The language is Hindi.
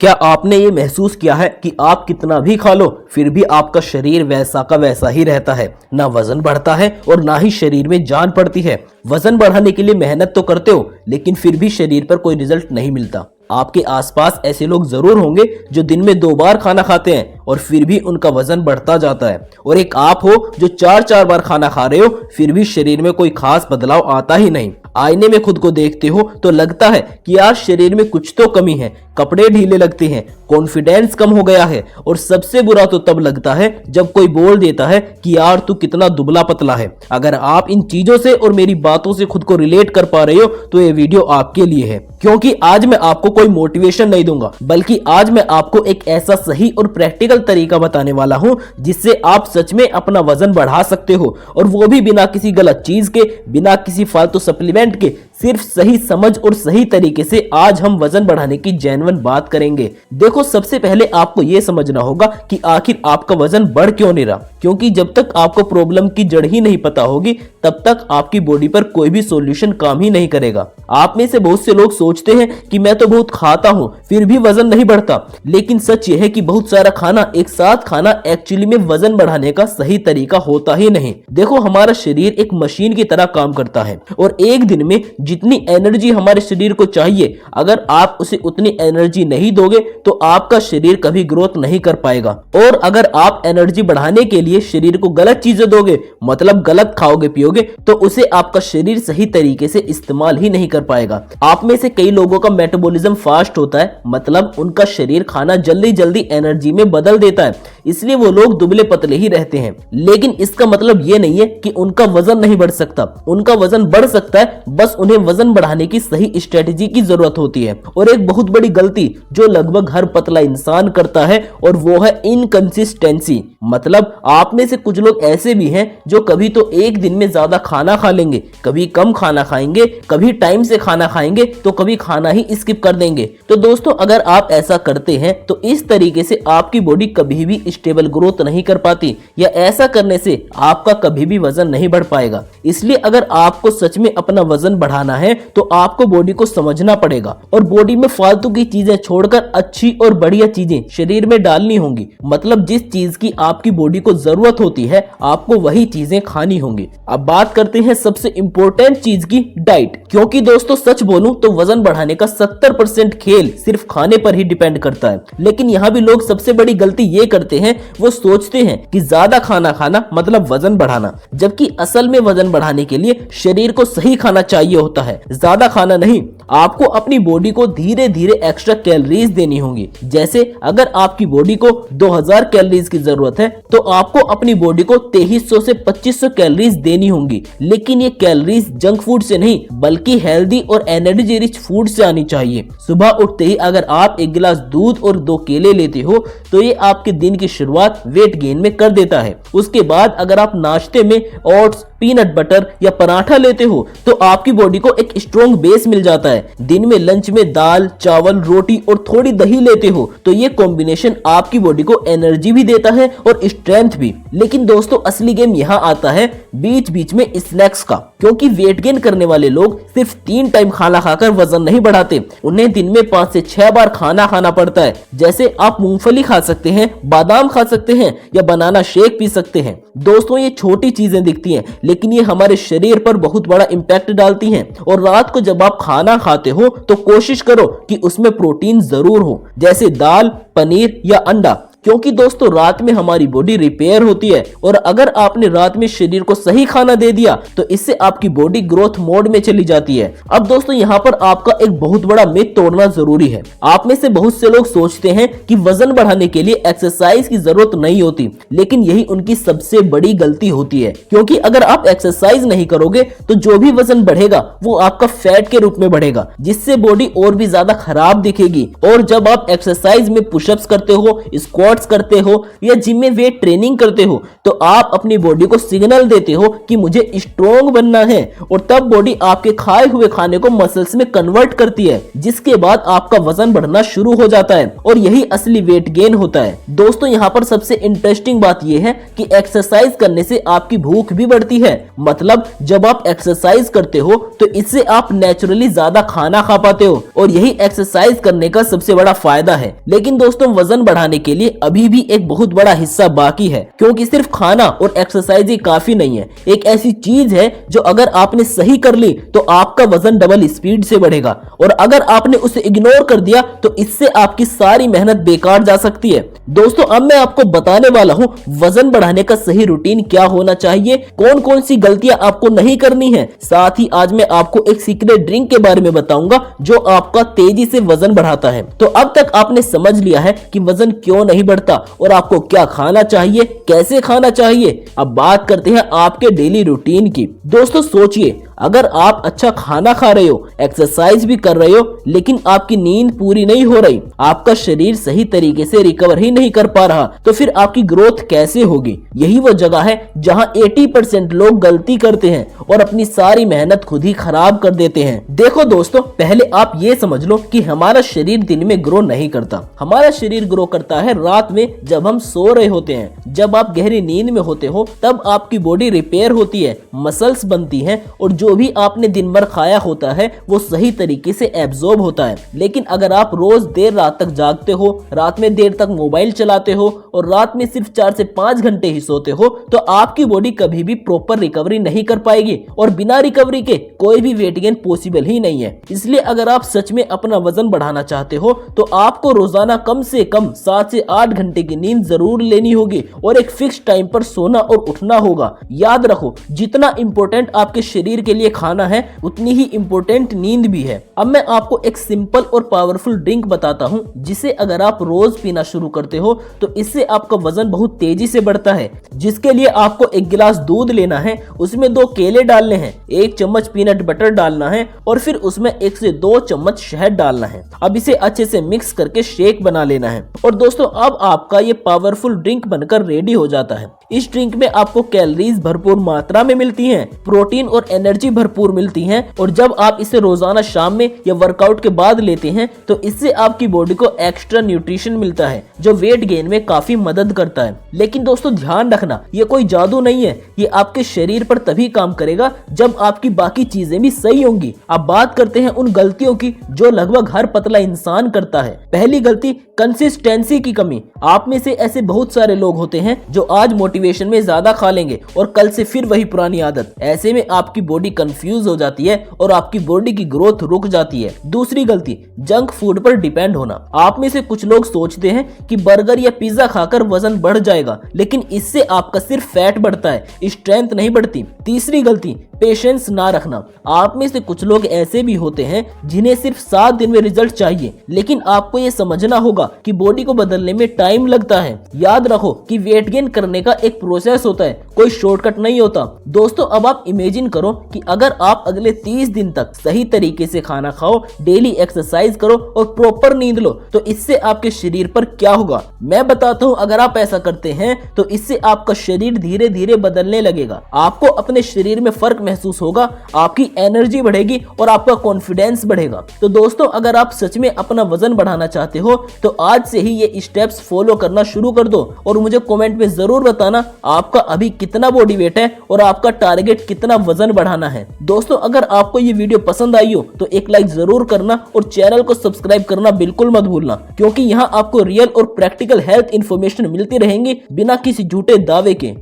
क्या आपने ये महसूस किया है कि आप कितना भी खा लो फिर भी आपका शरीर वैसा का वैसा ही रहता है। ना वजन बढ़ता है और ना ही शरीर में जान पड़ती है। वजन बढ़ाने के लिए मेहनत तो करते हो लेकिन फिर भी शरीर पर कोई रिजल्ट नहीं मिलता। आपके आसपास ऐसे लोग जरूर होंगे जो दिन में 2 बार खाना खाते हैं और फिर भी उनका वजन बढ़ता जाता है। और एक आप हो जो 4-4 बार खाना खा रहे हो फिर भी शरीर में कोई खास बदलाव आता ही नहीं। आईने में खुद को देखते हो तो लगता है कि यार शरीर में कुछ तो कमी है, कपड़े ढीले लगते हैं, कॉन्फिडेंस कम हो गया है। और सबसे बुरा तो तब लगता है जब कोई बोल देता है कि यार तू कितना दुबला पतला है। अगर आप इन चीजों से और मेरी बातों से खुद को रिलेट कर पा रहे हो तो ये वीडियो आपके लिए है, क्योंकि आज मैं आपको कोई मोटिवेशन नहीं दूंगा बल्कि आज मैं आपको एक ऐसा सही और प्रैक्टिकल तरीका बताने वाला हूं जिससे आप सच में अपना वजन बढ़ा सकते हो, और वो भी बिना किसी गलत चीज के, बिना किसी फालतू सप्लीमेंट के, सिर्फ सही समझ और सही तरीके से आज हम वजन बढ़ाने की जेन्युइन बात करेंगे। देखो, सबसे पहले आपको यह समझना होगा कि आखिर आपका वजन बढ़ क्यों नहीं रहा, क्योंकि जब तक आपको प्रॉब्लम की जड़ ही नहीं पता होगी तब तक आपकी बॉडी पर कोई भी सॉल्यूशन काम ही नहीं करेगा। आप में से बहुत से लोग सोचते हैं कि मैं तो बहुत खाता हूं फिर भी वजन नहीं बढ़ता, लेकिन सच यह है कि बहुत सारा खाना एक साथ खाना एक्चुअली में वजन बढ़ाने का सही तरीका होता ही नहीं। देखो, हमारा शरीर एक मशीन की तरह काम करता है और एक दिन में जितनी एनर्जी हमारे शरीर को चाहिए अगर आप उसे उतनी एनर्जी नहीं दोगे तो आपका शरीर कभी ग्रोथ नहीं कर पाएगा। और अगर आप एनर्जी बढ़ाने के लिए शरीर को गलत चीजें दोगे, मतलब गलत खाओगे पियोगे, तो उसे आपका शरीर सही तरीके से इस्तेमाल ही नहीं कर पाएगा। आप में से कई लोगों का मेटाबॉलिज्म फास्ट होता है, मतलब उनका शरीर खाना जल्दी जल्दी एनर्जी में बदल देता है, इसलिए वो लोग दुबले पतले ही रहते हैं। लेकिन इसका मतलब ये नहीं है कि उनका वजन नहीं बढ़ सकता, उनका वजन बढ़ सकता है, बस उन्हें वजन बढ़ाने की सही स्ट्रेटेजी की जरूरत होती है। और एक बहुत बड़ी गलती जो लगभग हर पतला इंसान करता है और वो है इनकंसिस्टेंसी। मतलब आप में से कुछ लोग ऐसे भी हैं जो कभी तो एक दिन में ज्यादा खाना खा लेंगे, कभी कम खाना खाएंगे, कभी टाइम से खाना खाएंगे तो कभी खाना ही स्किप कर देंगे। तो दोस्तों, अगर आप ऐसा करते हैं तो इस तरीके से आपकी बॉडी कभी भी स्टेबल ग्रोथ नहीं कर पाती, या ऐसा करने से आपका कभी भी वजन नहीं बढ़ पाएगा। इसलिए अगर आपको सच में अपना वजन बढ़ाना है तो आपको बॉडी को समझना पड़ेगा और बॉडी में फालतू की चीजें छोड़कर अच्छी और बढ़िया चीजें शरीर में डालनी होंगी। मतलब जिस चीज की आपकी बॉडी को जरूरत होती है आपको वही चीजें खानी होंगी। अब बात करते हैं सबसे इंपॉर्टेंट चीज की, डाइट। क्योंकि दोस्तों सच बोलूं तो वजन बढ़ाने का 70% खेल सिर्फ खाने पर ही डिपेंड करता है। लेकिन यहाँ भी लोग सबसे बड़ी गलती ये करते हैं, वो सोचते हैं कि ज्यादा खाना खाना मतलब वजन बढ़ाना, जबकि असल में वजन बढ़ाने के लिए शरीर को सही खाना चाहिए होता है, ज्यादा खाना नहीं। आपको अपनी बॉडी को धीरे धीरे एक्स्ट्रा कैलोरीज देनी होंगी। जैसे अगर आपकी बॉडी को 2000 कैलोरीज की जरूरत है तो आपको अपनी बॉडी को 2300 से 2500 कैलोरीज देनी होंगी। लेकिन ये कैलोरीज जंक फूड से नहीं बल्कि हेल्दी और एनर्जी रिच फूड से आनी चाहिए। सुबह उठते ही अगर आप 1 गिलास दूध और 2 केले लेते हो तो ये आपके दिन की शुरुआत वेट गेन में कर देता है। उसके बाद अगर आप नाश्ते में ओट्स, पीनट बटर या पराठा लेते हो तो आपकी बॉडी को एक स्ट्रॉन्ग बेस मिल जाता है। दिन में लंच में दाल, चावल, रोटी और थोड़ी दही लेते हो तो ये कॉम्बिनेशन आपकी बॉडी को एनर्जी भी देता है और स्ट्रेंथ भी। लेकिन दोस्तों असली गेम यहाँ आता है बीच बीच में स्नैक्स का, क्योंकि वेट गेन करने वाले लोग सिर्फ 3 टाइम खाना खाकर वजन नहीं बढ़ाते, उन्हें दिन में 5 से 6 बार खाना खाना पड़ता है। जैसे आप मूंगफली खा सकते हैं, बादाम खा सकते हैं या बनाना शेक पी सकते हैं। दोस्तों ये छोटी चीजें दिखती हैं लेकिन ये हमारे शरीर पर बहुत बड़ा इम्पैक्ट डालती हैं। और रात को जब आप खाना खाते हो तो कोशिश करो कि उसमें प्रोटीन जरूर हो, जैसे दाल, पनीर या अंडा, क्योंकि दोस्तों रात में हमारी बॉडी रिपेयर होती है और अगर आपने रात में शरीर को सही खाना दे दिया तो इससे आपकी बॉडी ग्रोथ मोड में चली जाती है। अब दोस्तों यहाँ पर आपका एक बहुत बड़ा मिथ तोड़ना जरूरी है। आप में से बहुत से लोग सोचते हैं कि वजन बढ़ाने के लिए एक्सरसाइज की जरूरत नहीं होती, लेकिन यही उनकी सबसे बड़ी गलती होती है। क्योंकि अगर आप एक्सरसाइज नहीं करोगे तो जो भी वजन बढ़ेगा वो आपका फैट के रूप में बढ़ेगा, जिससे बॉडी और भी ज्यादा खराब दिखेगी। और जब आप एक्सरसाइज में पुशअप्स करते हो, स्क्वाट स्क्वाट्स करते हो या जिम में वेट ट्रेनिंग करते हो तो आप अपनी बॉडी को सिग्नल देते हो कि मुझे स्ट्रॉन्ग बनना है, और तब बॉडी आपके खाए हुए खाने को मसल्स में कन्वर्ट करती है, जिसके बाद आपका वजन बढ़ना शुरू हो जाता है और यही असली वेट गेन होता है। दोस्तों यहाँ पर सबसे इंटरेस्टिंग बात यह है कि एक्सरसाइज करने से आपकी भूख भी बढ़ती है। मतलब जब आप एक्सरसाइज करते हो तो इससे आप नेचुरली ज्यादा खाना खा पाते हो और यही एक्सरसाइज करने का सबसे बड़ा फायदा है। लेकिन दोस्तों वजन बढ़ाने के लिए अभी भी एक बहुत बड़ा हिस्सा बाकी है, क्योंकि सिर्फ खाना और एक्सरसाइज ही काफी नहीं है। एक ऐसी चीज है जो अगर आपने सही कर ली तो आपका वजन डबल स्पीड से बढ़ेगा, और अगर आपने उसे इग्नोर कर दिया तो इससे आपकी सारी मेहनत बेकार जा सकती है। दोस्तों अब मैं आपको बताने वाला हूँ वजन बढ़ाने का सही रूटीन क्या होना चाहिए, कौन कौन सी गलतियां आपको नहीं करनी है। साथ ही आज मैं आपको एक सीक्रेट ड्रिंक के बारे में बताऊंगा जो आपका तेजी से वजन बढ़ाता है। तो अब तक आपने समझ लिया है कि वजन क्यों नहीं बढ़ता और आपको क्या खाना चाहिए, कैसे खाना चाहिए। अब बात करते हैं आपके डेली रूटीन की। दोस्तों सोचिए, अगर आप अच्छा खाना खा रहे हो, एक्सरसाइज भी कर रहे हो, लेकिन आपकी नींद पूरी नहीं हो रही, आपका शरीर सही तरीके से रिकवर ही नहीं कर पा रहा, तो फिर आपकी ग्रोथ कैसे होगी। यही वो जगह है जहां 80% लोग गलती करते हैं और अपनी सारी मेहनत खुद ही खराब कर देते हैं। देखो दोस्तों, पहले आप ये समझ लो कि हमारा शरीर दिन में ग्रो नहीं करता। हमारा शरीर ग्रो करता है रात में, जब हम सो रहे होते हैं। जब आप गहरी नींद में होते हो तब आपकी बॉडी रिपेयर होती है, मसल्स बनती हैं और जो भी आपने दिन भर खाया होता है वो सही तरीके से एब्जॉर्ब होता है। लेकिन अगर आप रोज देर रात तक जागते हो, रात में देर तक मोबाइल चलाते हो और रात में सिर्फ 4 से 5 घंटे ही सोते हो तो आपकी बॉडी कभी भी प्रॉपर रिकवरी नहीं कर पाएगी, और बिना रिकवरी के कोई भी वेट गेन पॉसिबल ही नहीं है। इसलिए अगर आप सच में अपना वजन बढ़ाना चाहते हो तो आपको रोजाना कम से कम 7 से 8 घंटे की नींद जरूर लेनी होगी और एक फिक्स टाइम पर सोना और उठना होगा। याद रखो, जितना इंपॉर्टेंट आपके शरीर के लिए खाना है उतनी ही इंपॉर्टेंट नींद भी है। अब मैं आपको एक सिंपल और पावरफुल ड्रिंक बताता हूँ जिसे अगर आप रोज पीना शुरू करते हो तो इससे आपका वजन बहुत तेजी से बढ़ता है। जिसके लिए आपको एक गिलास दूध लेना है, उसमें 2 केले डालने हैं, 1 चम्मच पीनट बटर डालना है और फिर उसमें 1 से 2 चम्मच शहद डालना है। अब इसे अच्छे से मिक्स करके शेक बना लेना है। और दोस्तों अब आपका ये पावरफुल ड्रिंक बनकर रेडी हो जाता है। इस ड्रिंक में आपको कैलोरीज भरपूर मात्रा में मिलती हैं, प्रोटीन और एनर्जी भरपूर मिलती हैं, और जब आप इसे रोजाना शाम में या वर्कआउट के बाद लेते हैं तो इससे आपकी बॉडी को एक्स्ट्रा न्यूट्रिशन मिलता है जो वेट गेन में काफी मदद करता है। लेकिन दोस्तों ध्यान रखना, ये कोई जादू नहीं है, ये आपके शरीर पर तभी काम करेगा जब आपकी बाकी चीजें भी सही होंगी। अब बात करते हैं उन गलतियों की जो लगभग हर पतला इंसान करता है। पहली गलती, कंसिस्टेंसी की कमी। आप में से ऐसे बहुत सारे लोग होते हैं जो आज मोटिवेशन में ज्यादा खा लेंगे और कल से फिर वही पुरानी आदत। ऐसे में आपकी बॉडी कंफ्यूज हो जाती है और आपकी बॉडी की ग्रोथ रुक जाती है। दूसरी गलती, जंक फूड पर डिपेंड होना। आप में से कुछ लोग सोचते हैं कि बर्गर या पिज्जा खाकर वजन बढ़ जाएगा, लेकिन इससे आपका सिर्फ फैट बढ़ता है, स्ट्रेंथ नहीं बढ़ती। तीसरी गलती, पेशेंस ना रखना। आप में से कुछ लोग ऐसे भी होते हैं जिन्हें सिर्फ 7 दिन में रिजल्ट चाहिए, लेकिन आपको ये समझना होगा कि बॉडी को बदलने में टाइम लगता है। याद रखो कि वेट गेन करने का एक प्रोसेस होता है, कोई शॉर्टकट नहीं होता। दोस्तों अब आप इमेजिन करो कि अगर आप अगले 30 दिन तक सही तरीके से खाना खाओ, डेली एक्सरसाइज करो और प्रॉपर नींद लो तो इससे आपके शरीर पर क्या होगा। मैं बताता हूँ, अगर आप ऐसा करते हैं तो इससे आपका शरीर धीरे धीरे बदलने लगेगा। आपको अपने शरीर में फर्क महसूस होगा, आपकी एनर्जी बढ़ेगी और आपका कॉन्फिडेंस बढ़ेगा। तो दोस्तों अगर आप सच में अपना वजन बढ़ाना चाहते हो तो आज से ही ये स्टेप्स फॉलो करना शुरू कर दो और मुझे कमेंट में जरूर बताना आपका अभी कितना बॉडी वेट है और आपका टारगेट कितना वजन बढ़ाना है। दोस्तों अगर आपको ये वीडियो पसंद आई हो तो एक लाइक जरूर करना और चैनल को सब्सक्राइब करना बिल्कुल मत भूलना, क्योंकि यहाँ आपको रियल और प्रैक्टिकल हेल्थ इंफॉर्मेशन मिलती रहेंगी बिना किसी झूठे दावे के।